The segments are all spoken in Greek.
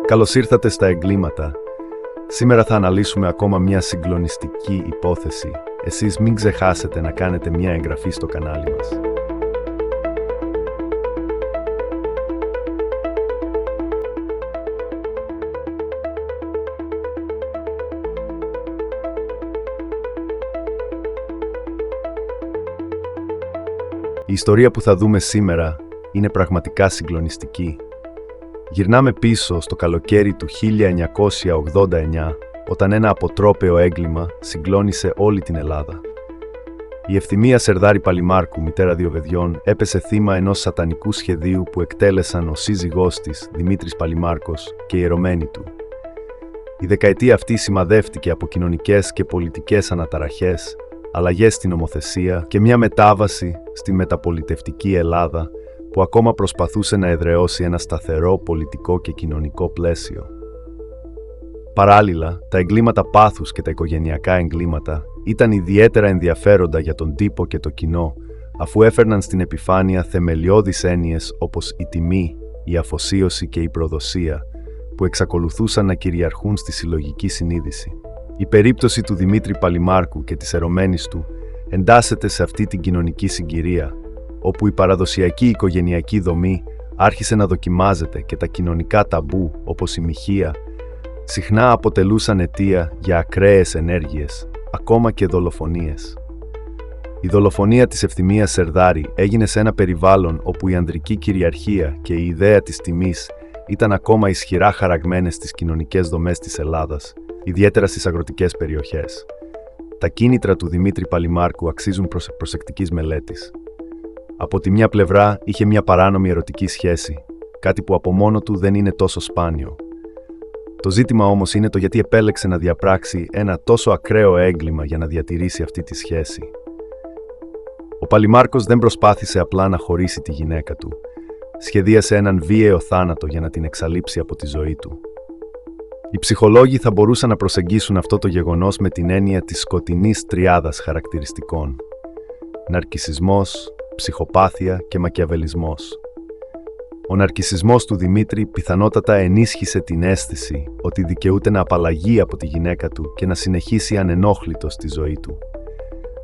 Καλώς ήρθατε στα εγκλήματα. Σήμερα θα αναλύσουμε ακόμα μια συγκλονιστική υπόθεση. Εσείς μην ξεχάσετε να κάνετε μια εγγραφή στο κανάλι μας. Η ιστορία που θα δούμε σήμερα είναι πραγματικά συγκλονιστική. Γυρνάμε πίσω στο καλοκαίρι του 1989, όταν ένα αποτρόπαιο έγκλημα συγκλώνησε όλη την Ελλάδα. Η Ευθυμία Σερδάρη Παλιμάρκου, μητέρα 2 παιδιών, έπεσε θύμα ενός σατανικού σχεδίου που εκτέλεσαν ο σύζυγός της, Δημήτρης Παλιμάρκος, και η ερωμένη του. Η δεκαετία αυτή σημαδεύτηκε από κοινωνικές και πολιτικές αναταραχές, αλλαγές στην νομοθεσία και μια μετάβαση στη μεταπολιτευτική Ελλάδα, που ακόμα προσπαθούσε να εδραιώσει ένα σταθερό πολιτικό και κοινωνικό πλαίσιο. Παράλληλα, τα εγκλήματα πάθους και τα οικογενειακά εγκλήματα ήταν ιδιαίτερα ενδιαφέροντα για τον τύπο και το κοινό, αφού έφερναν στην επιφάνεια θεμελιώδεις έννοιες όπως η τιμή, η αφοσίωση και η προδοσία, που εξακολουθούσαν να κυριαρχούν στη συλλογική συνείδηση. Η περίπτωση του Δημήτρη Παλιμάρκου και της ερωμένης του εντάσσεται σε αυτή την κοινωνική συγκυρία, όπου η παραδοσιακή οικογενειακή δομή άρχισε να δοκιμάζεται και τα κοινωνικά ταμπού, όπως η μοιχεία, συχνά αποτελούσαν αιτία για ακραίες ενέργειες, ακόμα και δολοφονίες. Η δολοφονία της Ευθυμίας Σερδάρη έγινε σε ένα περιβάλλον όπου η ανδρική κυριαρχία και η ιδέα της τιμής ήταν ακόμα ισχυρά χαραγμένες στις κοινωνικές δομές της Ελλάδας, ιδιαίτερα στις αγροτικές περιοχές. Τα κίνητρα του Δημήτρη Παλιμάρκου αξίζουν προσεκτικής μελέτης. Από τη μια πλευρά είχε μια παράνομη ερωτική σχέση, κάτι που από μόνο του δεν είναι τόσο σπάνιο. Το ζήτημα όμως είναι το γιατί επέλεξε να διαπράξει ένα τόσο ακραίο έγκλημα για να διατηρήσει αυτή τη σχέση. Ο Παλιμάρκος δεν προσπάθησε απλά να χωρίσει τη γυναίκα του. Σχεδίασε έναν βίαιο θάνατο για να την εξαλείψει από τη ζωή του. Οι ψυχολόγοι θα μπορούσαν να προσεγγίσουν αυτό το γεγονός με την έννοια της σκοτεινής τριάδας χαρακτηριστικών: ναρκισσισμός, ψυχοπάθεια και μακιαβελισμός. Ο ναρκισσισμός του Δημήτρη πιθανότατα ενίσχυσε την αίσθηση ότι δικαιούται να απαλλαγεί από τη γυναίκα του και να συνεχίσει ανενόχλητος στη ζωή του.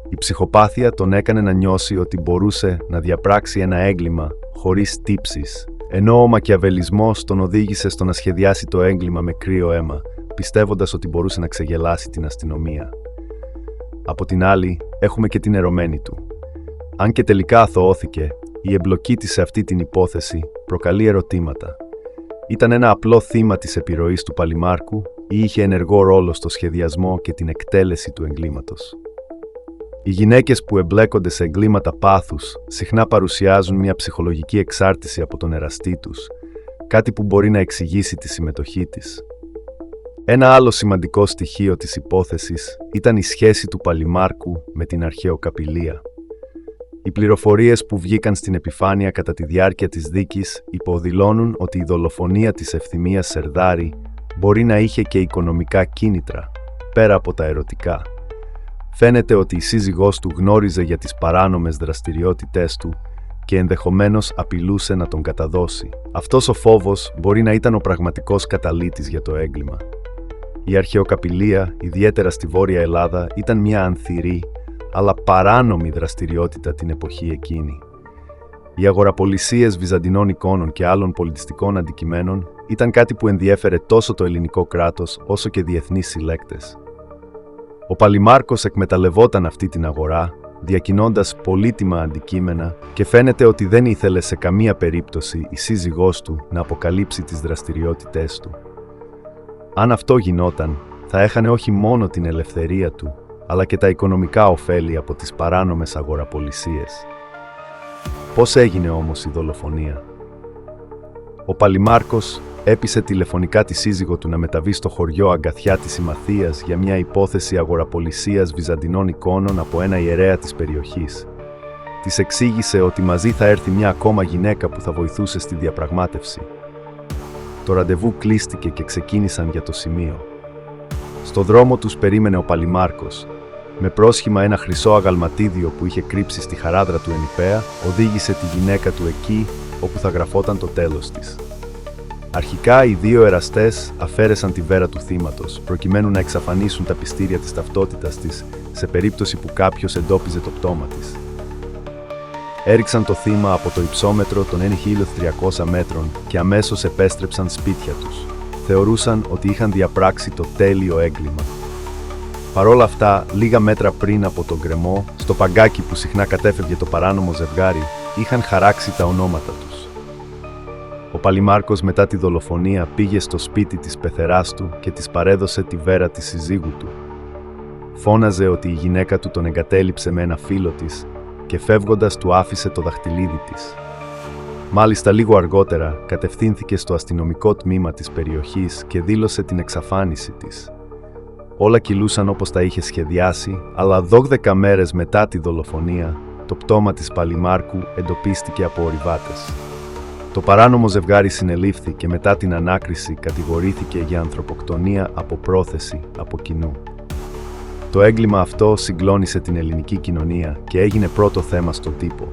Η ψυχοπάθεια τον έκανε να νιώσει ότι μπορούσε να διαπράξει ένα έγκλημα χωρίς τύψεις, ενώ ο μακιαβελισμός τον οδήγησε στο να σχεδιάσει το έγκλημα με κρύο αίμα, πιστεύοντας ότι μπορούσε να ξεγελάσει την αστυνομία. Από την άλλη, έχουμε και την ερωμένη του. Αν και τελικά αθωώθηκε, η εμπλοκή της σε αυτή την υπόθεση προκαλεί ερωτήματα. Ήταν ένα απλό θύμα της επιρροής του Παλιμάρκου ή είχε ενεργό ρόλο στο σχεδιασμό και την εκτέλεση του εγκλήματος? Οι γυναίκες που εμπλέκονται σε εγκλήματα πάθους συχνά παρουσιάζουν μια ψυχολογική εξάρτηση από τον εραστή τους, κάτι που μπορεί να εξηγήσει τη συμμετοχή της. Ένα άλλο σημαντικό στοιχείο της υπόθεσης ήταν η σχέση του Παλιμάρκου με την αρχαιοκαπηλεία. Οι πληροφορίες που βγήκαν στην επιφάνεια κατά τη διάρκεια της δίκης υποδηλώνουν ότι η δολοφονία της Ευθυμίας Σερδάρη μπορεί να είχε και οικονομικά κίνητρα, πέρα από τα ερωτικά. Φαίνεται ότι η σύζυγός του γνώριζε για τις παράνομες δραστηριότητές του και ενδεχομένως απειλούσε να τον καταδώσει. Αυτός ο φόβος μπορεί να ήταν ο πραγματικός καταλύτης για το έγκλημα. Η αρχαιοκαπηλεία, ιδιαίτερα στη Βόρεια Ελλάδα, ήταν μια ανθυρή αλλά παράνομη δραστηριότητα την εποχή εκείνη. Οι αγοραπολισίες βυζαντινών εικόνων και άλλων πολιτιστικών αντικειμένων ήταν κάτι που ενδιέφερε τόσο το ελληνικό κράτος όσο και διεθνείς συλλέκτες. Ο Παλιμάρκος εκμεταλλευόταν αυτή την αγορά, διακινώντας πολύτιμα αντικείμενα, και φαίνεται ότι δεν ήθελε σε καμία περίπτωση η σύζυγός του να αποκαλύψει τις δραστηριότητές του. Αν αυτό γινόταν, θα έχανε όχι μόνο την ελευθερία του, αλλά και τα οικονομικά ωφέλη από τις παράνομες αγοραπολισίες. Πώς έγινε όμως η δολοφονία? Ο Παλιμάρκος έπεισε τηλεφωνικά τη σύζυγο του να μεταβεί στο χωριό Αγκαθιά της Ημαθίας για μια υπόθεση αγοραπολισίας βυζαντινών εικόνων από ένα ιερέα της περιοχής. Της εξήγησε ότι μαζί θα έρθει μια ακόμα γυναίκα που θα βοηθούσε στη διαπραγμάτευση. Το ραντεβού κλείστηκε και ξεκίνησαν για το σημείο. Στο δρόμο τους περίμενε ο Παλιμάρκος. Με πρόσχημα ένα χρυσό αγαλματίδιο που είχε κρύψει στη χαράδρα του Ενιπέα, οδήγησε τη γυναίκα του εκεί όπου θα γραφόταν το τέλος της. Αρχικά, οι δύο εραστές αφαίρεσαν τη βέρα του θύματος, προκειμένου να εξαφανίσουν τα πιστήρια της ταυτότητας της, σε περίπτωση που κάποιος εντόπιζε το πτώμα της. Έριξαν το θύμα από το υψόμετρο των 1.300 μέτρων και αμέσως επέστρεψαν σπίτια τους. Θεωρούσαν ότι είχαν διαπράξει το τέλειο έγκλημα. Παρόλα αυτά, λίγα μέτρα πριν από τον γκρεμό, στο παγκάκι που συχνά κατέφευγε το παράνομο ζευγάρι, είχαν χαράξει τα ονόματα τους. Ο Παλιμάρκος μετά τη δολοφονία πήγε στο σπίτι της πεθεράς του και της παρέδωσε τη βέρα της συζύγου του. Φώναζε ότι η γυναίκα του τον εγκατέλειψε με ένα φίλο της και φεύγοντας του άφησε το δαχτυλίδι της. Μάλιστα λίγο αργότερα κατευθύνθηκε στο αστυνομικό τμήμα της περιοχής και δήλωσε την εξαφάνιση της. Όλα κυλούσαν όπως τα είχε σχεδιάσει, αλλά 12 μέρες μετά τη δολοφονία, το πτώμα της Παλιμάρκου εντοπίστηκε από ορειβάτες. Το παράνομο ζευγάρι συνελήφθη και μετά την ανάκριση κατηγορήθηκε για ανθρωποκτονία από πρόθεση από κοινού. Το έγκλημα αυτό συγκλώνησε την ελληνική κοινωνία και έγινε πρώτο θέμα στον τύπο.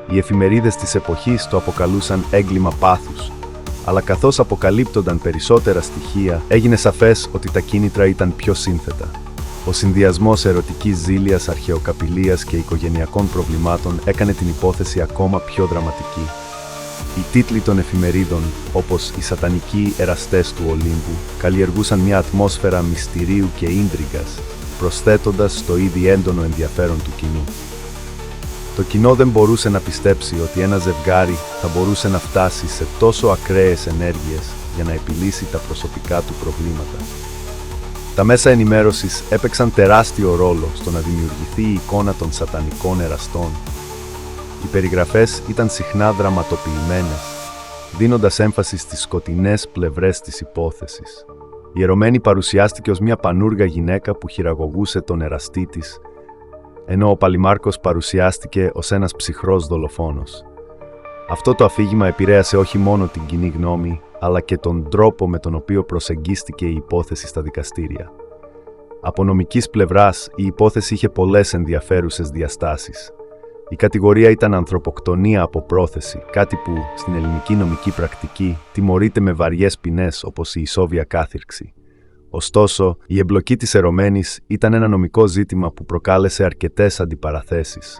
Οι εφημερίδες της εποχής το αποκαλούσαν έγκλημα πάθους, αλλά καθώς αποκαλύπτονταν περισσότερα στοιχεία, έγινε σαφές ότι τα κίνητρα ήταν πιο σύνθετα. Ο συνδυασμός ερωτικής ζήλιας, αρχαιοκαπηλείας και οικογενειακών προβλημάτων έκανε την υπόθεση ακόμα πιο δραματική. Οι τίτλοι των εφημερίδων, όπως «Οι σατανικοί εραστές του Ολύμπου», καλλιεργούσαν μια ατμόσφαιρα μυστηρίου και ίντριγκας, προσθέτοντας στο ήδη έντονο ενδιαφέρον του κοινού. Το κοινό δεν μπορούσε να πιστέψει ότι ένα ζευγάρι θα μπορούσε να φτάσει σε τόσο ακραίες ενέργειες για να επιλύσει τα προσωπικά του προβλήματα. Τα μέσα ενημέρωσης έπαιξαν τεράστιο ρόλο στο να δημιουργηθεί η εικόνα των σατανικών εραστών. Οι περιγραφές ήταν συχνά δραματοποιημένες, δίνοντας έμφαση στις σκοτεινές πλευρές της υπόθεσης. Η ερωμένη παρουσιάστηκε ως μια πανούργα γυναίκα που χειραγωγούσε τον εραστή της, ενώ ο Παλιμάρκος παρουσιάστηκε ως ένας ψυχρός δολοφόνος. Αυτό το αφήγημα επηρέασε όχι μόνο την κοινή γνώμη, αλλά και τον τρόπο με τον οποίο προσεγγίστηκε η υπόθεση στα δικαστήρια. Από νομικής πλευράς, η υπόθεση είχε πολλές ενδιαφέρουσες διαστάσεις. Η κατηγορία ήταν ανθρωποκτονία από πρόθεση, κάτι που, στην ελληνική νομική πρακτική, τιμωρείται με βαριές ποινές όπως η ισόβια κάθυρξη. Ωστόσο, η εμπλοκή της ερωμένης ήταν ένα νομικό ζήτημα που προκάλεσε αρκετές αντιπαραθέσεις.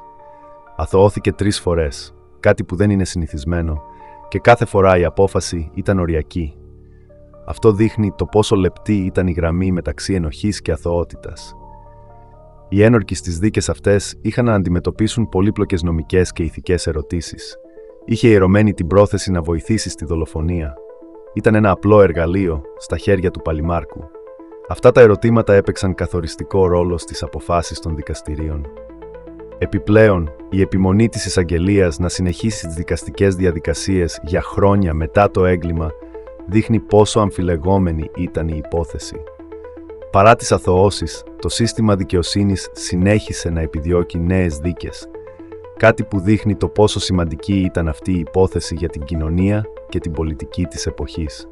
Αθωώθηκε 3 φορές, κάτι που δεν είναι συνηθισμένο, και κάθε φορά η απόφαση ήταν οριακή. Αυτό δείχνει το πόσο λεπτή ήταν η γραμμή μεταξύ ενοχής και αθωότητας. Οι ένορκοι στις δίκες αυτές είχαν να αντιμετωπίσουν πολύπλοκες νομικές και ηθικές ερωτήσεις. Είχε η ερωμένη την πρόθεση να βοηθήσει στη δολοφονία. Ήταν ένα απλό εργαλείο στα χέρια του Παλιμάρκου. Αυτά τα ερωτήματα έπαιξαν καθοριστικό ρόλο στις αποφάσεις των δικαστηρίων. Επιπλέον, η επιμονή της εισαγγελίας να συνεχίσει τις δικαστικές διαδικασίες για χρόνια μετά το έγκλημα δείχνει πόσο αμφιλεγόμενη ήταν η υπόθεση. Παρά τις αθωώσεις, το σύστημα δικαιοσύνης συνέχισε να επιδιώκει νέες δίκες, κάτι που δείχνει το πόσο σημαντική ήταν αυτή η υπόθεση για την κοινωνία και την πολιτική της εποχής.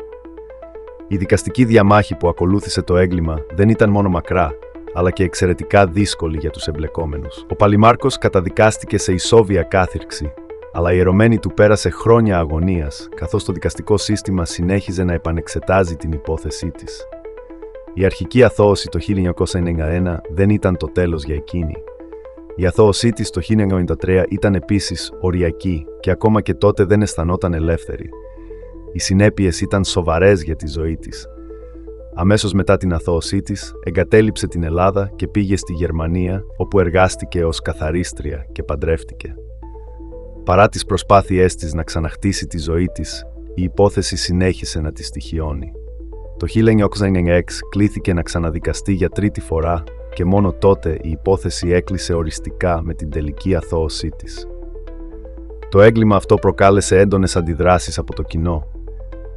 Η δικαστική διαμάχη που ακολούθησε το έγκλημα δεν ήταν μόνο μακρά, αλλά και εξαιρετικά δύσκολη για τους εμπλεκόμενους. Ο Παλιμάρκος καταδικάστηκε σε ισόβια κάθυρξη, αλλά η ερωμένη του πέρασε χρόνια αγωνίας, καθώς το δικαστικό σύστημα συνέχιζε να επανεξετάζει την υπόθεσή της. Η αρχική αθώωση το 1991 δεν ήταν το τέλος για εκείνη. Η αθώωσή της το 1993 ήταν επίσης οριακή και ακόμα και τότε δεν αισθανόταν ελεύθερη. Οι συνέπειες ήταν σοβαρές για τη ζωή της. Αμέσως μετά την αθώωσή της, εγκατέλειψε την Ελλάδα και πήγε στη Γερμανία, όπου εργάστηκε ως καθαρίστρια και παντρεύτηκε. Παρά τις προσπάθειές της να ξαναχτίσει τη ζωή της, η υπόθεση συνέχισε να τη στοιχιώνει. Το 1996 κλήθηκε να ξαναδικαστεί για 3η φορά και μόνο τότε η υπόθεση έκλεισε οριστικά με την τελική αθώωσή της. Το έγκλημα αυτό προκάλεσε έντονες αντιδράσεις από το κοινό.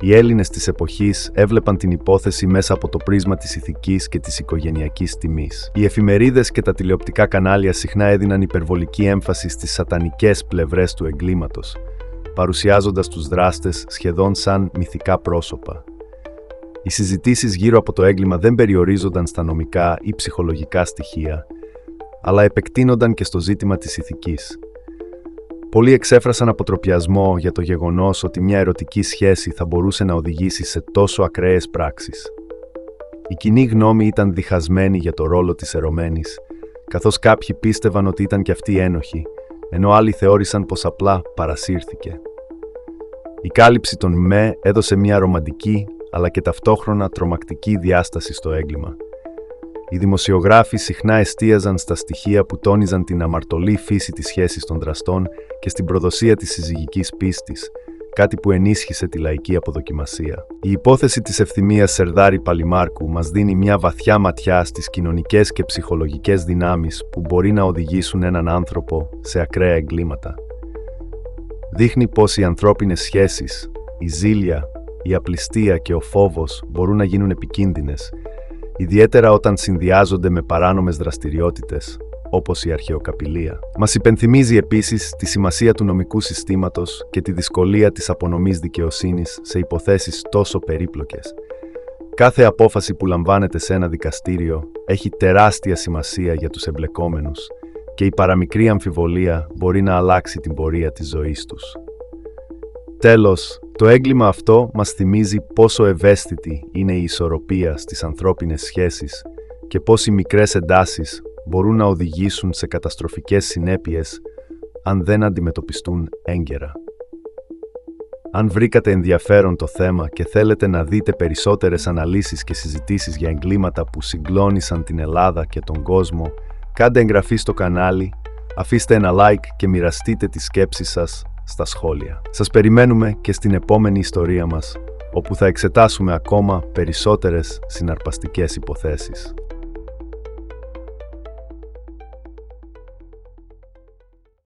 Οι Έλληνες της εποχής έβλεπαν την υπόθεση μέσα από το πρίσμα της ηθικής και της οικογενειακής τιμής. Οι εφημερίδες και τα τηλεοπτικά κανάλια συχνά έδιναν υπερβολική έμφαση στις σατανικές πλευρές του εγκλήματος, παρουσιάζοντας τους δράστες σχεδόν σαν μυθικά πρόσωπα. Οι συζητήσεις γύρω από το έγκλημα δεν περιορίζονταν στα νομικά ή ψυχολογικά στοιχεία, αλλά επεκτείνονταν και στο ζήτημα της ηθικής. Πολλοί εξέφρασαν αποτροπιασμό για το γεγονός ότι μια ερωτική σχέση θα μπορούσε να οδηγήσει σε τόσο ακραίες πράξεις. Η κοινή γνώμη ήταν διχασμένη για το ρόλο της ερωμένης, καθώς κάποιοι πίστευαν ότι ήταν κι αυτή ένοχη, ενώ άλλοι θεώρησαν πως απλά παρασύρθηκε. Η κάλυψη των ΜΕ έδωσε μια ρομαντική, αλλά και ταυτόχρονα τρομακτική διάσταση στο έγκλημα. Οι δημοσιογράφοι συχνά εστίαζαν στα στοιχεία που τόνιζαν την αμαρτωλή φύση της σχέσης των δραστών και στην προδοσία της συζυγικής πίστης, κάτι που ενίσχυσε τη λαϊκή αποδοκιμασία. Η υπόθεση της Ευθυμίας Σερδάρη Παλιμάρκου μας δίνει μια βαθιά ματιά στις κοινωνικές και ψυχολογικές δυνάμεις που μπορεί να οδηγήσουν έναν άνθρωπο σε ακραία εγκλήματα. Δείχνει πως οι ανθρώπινες σχέσεις, η ζήλια, η απληστία και ο φόβος μπορούν να γίνουν επικίνδυνες, ιδιαίτερα όταν συνδυάζονται με παράνομες δραστηριότητες, όπως η αρχαιοκαπηλεία. Μας υπενθυμίζει επίσης τη σημασία του νομικού συστήματος και τη δυσκολία της απονομής δικαιοσύνης σε υποθέσεις τόσο περίπλοκες. Κάθε απόφαση που λαμβάνεται σε ένα δικαστήριο έχει τεράστια σημασία για τους εμπλεκόμενους και η παραμικρή αμφιβολία μπορεί να αλλάξει την πορεία της ζωής τους. Τέλος, το έγκλημα αυτό μας θυμίζει πόσο ευαίσθητη είναι η ισορροπία στις ανθρώπινες σχέσεις και πώς οι μικρές εντάσεις μπορούν να οδηγήσουν σε καταστροφικές συνέπειες αν δεν αντιμετωπιστούν έγκαιρα. Αν βρήκατε ενδιαφέρον το θέμα και θέλετε να δείτε περισσότερες αναλύσεις και συζητήσεις για εγκλήματα που συγκλώνησαν την Ελλάδα και τον κόσμο, κάντε εγγραφή στο κανάλι, αφήστε ένα like και μοιραστείτε τις σκέψεις σας στα σχόλια. Σας περιμένουμε και στην επόμενη ιστορία μας, όπου θα εξετάσουμε ακόμα περισσότερες συναρπαστικές υποθέσεις.